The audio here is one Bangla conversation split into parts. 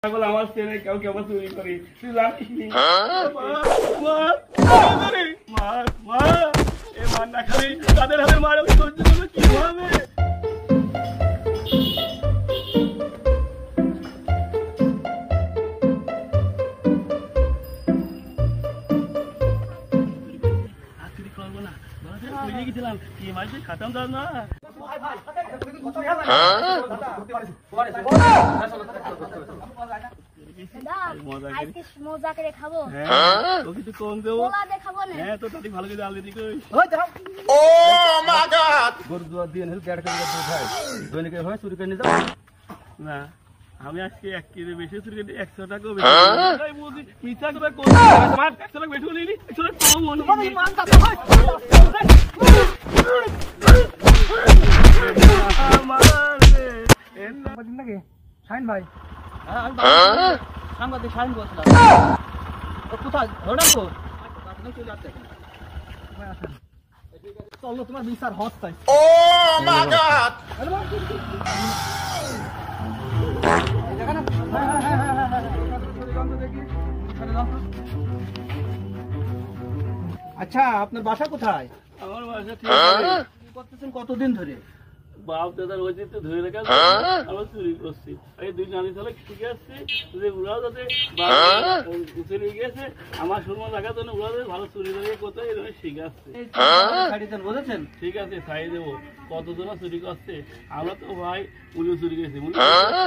পাগল আমার ছেলে কেউ কেমন চুরি করে তুই জানিস নি মার না খালি তাদের হাতে মার সহ্য করবে কিভাবে খাতাম না মজা করে খাবো কোন দেবো হ্যাঁ তো তাদের ভালো করে আলু দিকে গরু দুয়ার দিয়ে দৈনিকের হয় চুরি করে নিয়ে যাও না আমি আজকে 1 কেজি বেশি চুরি করে 100 টাকা বেশি মিথ্যা করে তোমার 100 টাকা বেশি নিলি 100 টাকা কম মনে শাহিন ভাই সাংবাদিক শাহিন বলছিলাম কোথায় ধরে রাখবো চলো তোমার বিচার হচ্ছে আচ্ছা আপনার বাসা কোথায়? আমার বাসা ঠিক আছে করতেছেন কতদিন ধরে? বাপ দাদার ওই তো ধরে রেখে আমরা চুরি করছি এই 2 জানি চলে ঠিক আছে যে ওরাও যাতে চুরি গেছে আমার সুরমা জায়গা জন্য ওরা ভালো চুরি করে করতে এরকম শিখাচ্ছে বুঝেছেন ঠিক আছে ছাই দেবো কতজন চুরি করছে আমরা তো ভাই উলিও চুরি গেছি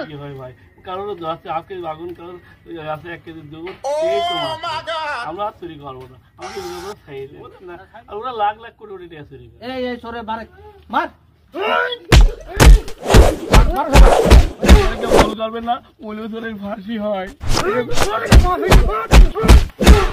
কি হয় ভাই কারোর গাছে 1 কেজি বাগুন কারোর গাছে 1 কেজি দেবো এই তো আমরা আর চুরি করবো না আমাদের ছাই দেবো না আর ওরা লাখ লাখ কোটি কোটি টাকা চুরি করে এই সরে মার মার করবেন না উলিও চুরির ফাঁসি হয়